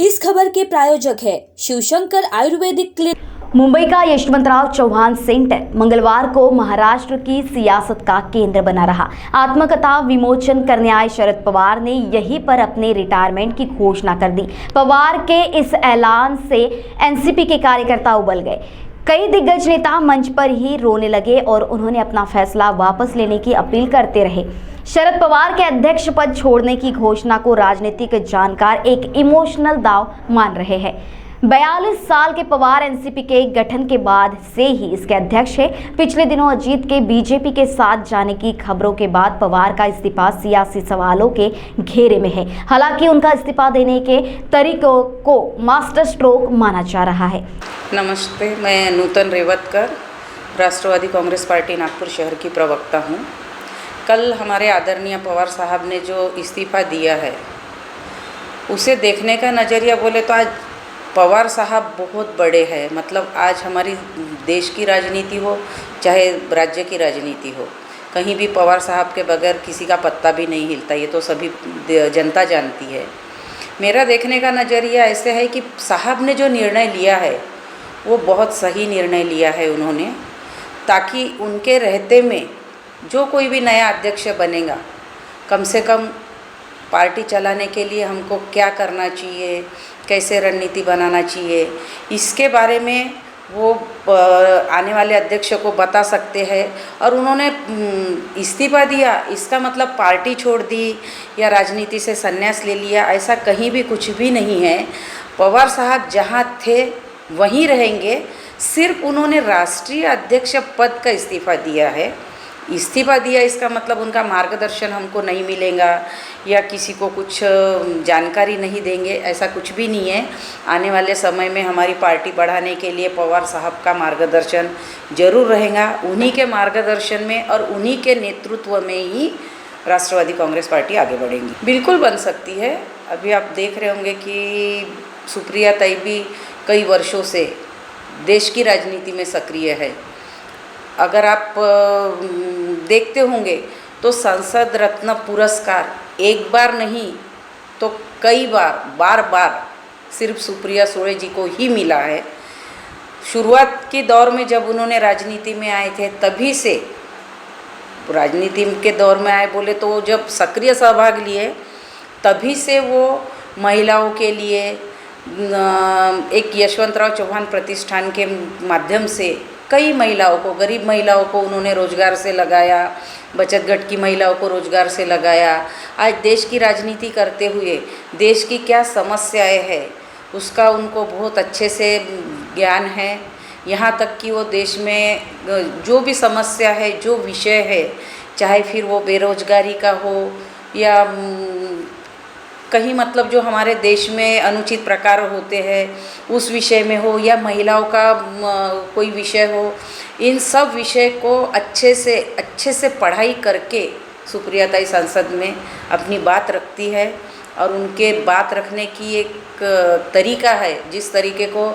इस खबर के प्रायोजक है शिवशंकर आयुर्वेदिक क्लिनिक। मुंबई का यशवंतराव चौहान सेंटर मंगलवार को महाराष्ट्र की सियासत का केंद्र बना रहा। आत्मकथा विमोचन करने आए शरद पवार ने यहीं पर अपने रिटायरमेंट की घोषणा कर दी। पवार के इस ऐलान से एनसीपी के कार्यकर्ता उबल गए। कई दिग्गज नेता मंच पर ही रोने लगे और उन्होंने अपना फैसला वापस लेने की अपील करते रहे। शरद पवार के अध्यक्ष पद छोड़ने की घोषणा को राजनीतिक जानकार एक इमोशनल दाव मान रहे हैं। 42 साल के पवार एनसीपी के गठन के बाद से ही इसके अध्यक्ष हैं। पिछले दिनों अजीत के बीजेपी के साथ जाने की खबरों के बाद पवार का इस्तीफा सियासी सवालों के घेरे में है। हालांकि उनका इस्तीफा देने के तरीकों को मास्टर स्ट्रोक माना जा रहा है। नमस्ते, मैं नूतन रेवतकर, राष्ट्रवादी कांग्रेस पार्टी नागपुर शहर की प्रवक्ता हूँ। कल हमारे आदरणीय पवार साहब ने जो इस्तीफ़ा दिया है उसे देखने का नज़रिया बोले तो आज पवार साहब बहुत बड़े हैं। मतलब आज हमारी देश की राजनीति हो चाहे राज्य की राजनीति हो, कहीं भी पवार साहब के बगैर किसी का पत्ता भी नहीं हिलता, ये तो सभी जनता जानती है। मेरा देखने का नज़रिया ऐसे है कि साहब ने जो निर्णय लिया है वो बहुत सही निर्णय लिया है उन्होंने, ताकि उनके रहते में जो कोई भी नया अध्यक्ष बनेगा, कम से कम पार्टी चलाने के लिए हमको क्या करना चाहिए, कैसे रणनीति बनाना चाहिए, इसके बारे में वो आने वाले अध्यक्ष को बता सकते हैं। और उन्होंने इस्तीफा दिया, इसका मतलब पार्टी छोड़ दी या राजनीति से संन्यास ले लिया, ऐसा कहीं भी कुछ भी नहीं है। पवार साहब जहाँ थे वहीं रहेंगे। सिर्फ उन्होंने राष्ट्रीय अध्यक्ष पद का इस्तीफा दिया है। इस्तीफा दिया इसका मतलब उनका मार्गदर्शन हमको नहीं मिलेगा या किसी को कुछ जानकारी नहीं देंगे, ऐसा कुछ भी नहीं है। आने वाले समय में हमारी पार्टी बढ़ाने के लिए पवार साहब का मार्गदर्शन जरूर रहेगा। उन्हीं के मार्गदर्शन में और उन्हीं के नेतृत्व में ही राष्ट्रवादी कांग्रेस पार्टी आगे बढ़ेगी। बिल्कुल बन सकती है। अभी आप देख रहे होंगे कि सुप्रिया तैयबी कई वर्षों से देश की राजनीति में सक्रिय है। अगर आप देखते होंगे तो संसद रत्न पुरस्कार एक बार नहीं तो कई बार सिर्फ सुप्रिया सुळे जी को ही मिला है। शुरुआत के दौर में जब उन्होंने राजनीति में आए थे, तभी से राजनीति के दौर में आए बोले तो जब सक्रिय सहभाग लिए तभी से वो महिलाओं के लिए एक यशवंतराव चौहान प्रतिष्ठान के माध्यम से कई महिलाओं को, गरीब महिलाओं को उन्होंने रोजगार से लगाया, बचत गट की महिलाओं को रोजगार से लगाया। आज देश की राजनीति करते हुए देश की क्या समस्याएं हैं उसका उनको बहुत अच्छे से ज्ञान है। यहाँ तक कि वो देश में जो भी समस्या है, जो विषय है, चाहे फिर वो बेरोजगारी का हो या कहीं मतलब जो हमारे देश में अनुचित प्रकार होते हैं उस विषय में हो या महिलाओं का कोई विषय हो, इन सब विषय को अच्छे से पढ़ाई करके सुप्रिया ताई संसद में अपनी बात रखती है। और उनके बात रखने की एक तरीका है जिस तरीके को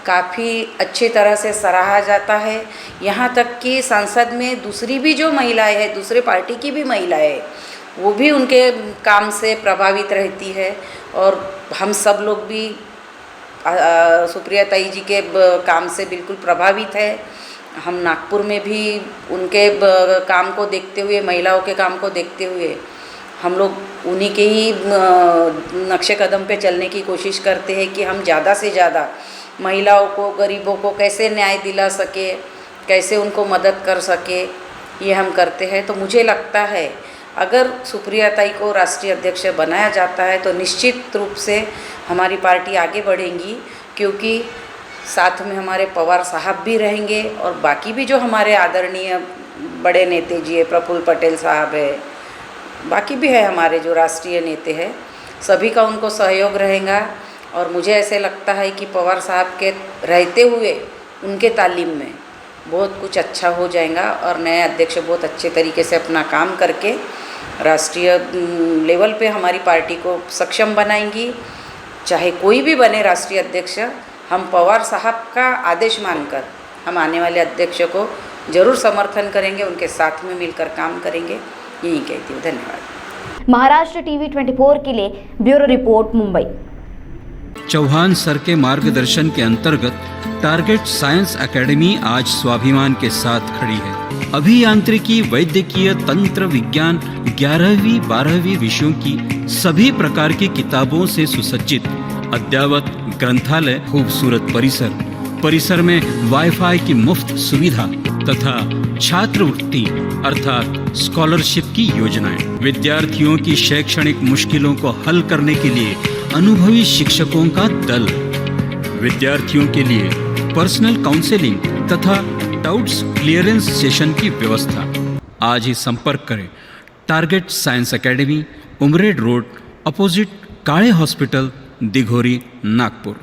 काफ़ी अच्छी तरह से सराहा जाता है। यहाँ तक कि संसद में दूसरी भी जो महिलाएं हैं, दूसरे पार्टी की भी महिलाएं, वो भी उनके काम से प्रभावित रहती है। और हम सब लोग भी सुप्रिया ताई जी के काम से बिल्कुल प्रभावित है। हम नागपुर में भी उनके काम को देखते हुए, महिलाओं के काम को देखते हुए हम लोग उन्हीं के ही नक्शे कदम पे चलने की कोशिश करते हैं कि हम ज़्यादा से ज़्यादा महिलाओं को, गरीबों को कैसे न्याय दिला सके, कैसे उनको मदद कर सके, ये हम करते हैं। तो मुझे लगता है अगर सुप्रिया ताई को राष्ट्रीय अध्यक्ष बनाया जाता है तो निश्चित रूप से हमारी पार्टी आगे बढ़ेगी, क्योंकि साथ में हमारे पवार साहब भी रहेंगे और बाकी भी जो हमारे आदरणीय बड़े नेता जी है, प्रफुल्ल पटेल साहब है, बाकी भी है हमारे जो राष्ट्रीय नेता हैं, सभी का उनको सहयोग रहेगा। और मुझे ऐसे लगता है कि पवार साहब के रहते हुए उनके तालीम में बहुत कुछ अच्छा हो जाएगा और नए अध्यक्ष बहुत अच्छे तरीके से अपना काम करके राष्ट्रीय लेवल पे हमारी पार्टी को सक्षम बनाएंगी। चाहे कोई भी बने राष्ट्रीय अध्यक्ष, हम पवार साहब का आदेश मानकर हम आने वाले अध्यक्ष को ज़रूर समर्थन करेंगे, उनके साथ में मिलकर काम करेंगे। यही कहती हूँ। धन्यवाद। महाराष्ट्र टीवी 24 के लिए bureau report, Mumbai. Chauhan sir के मार्गदर्शन के अंतर्गत टारगेट साइंस एकेडमी आज स्वाभिमान के साथ खड़ी है। अभियांत्रिकी, वैद्यकीय, तंत्र विज्ञान, 11वीं 12वीं विषयों की सभी प्रकार की किताबों से सुसज्जित अद्ययावत ग्रंथालय, खूबसूरत परिसर में वाईफाई की मुफ्त सुविधा तथा छात्रवृत्ति अर्थात स्कॉलरशिप की योजनाएं, विद्यार्थियों की शैक्षणिक मुश्किलों को हल करने के लिए अनुभवी शिक्षकों का दल, विद्यार्थियों के लिए पर्सनल काउंसलिंग तथा डाउट्स क्लियरेंस सेशन की व्यवस्था। आज ही संपर्क करें target science academy, Umred road, opposite Kale hospital, Dighori, Nagpur.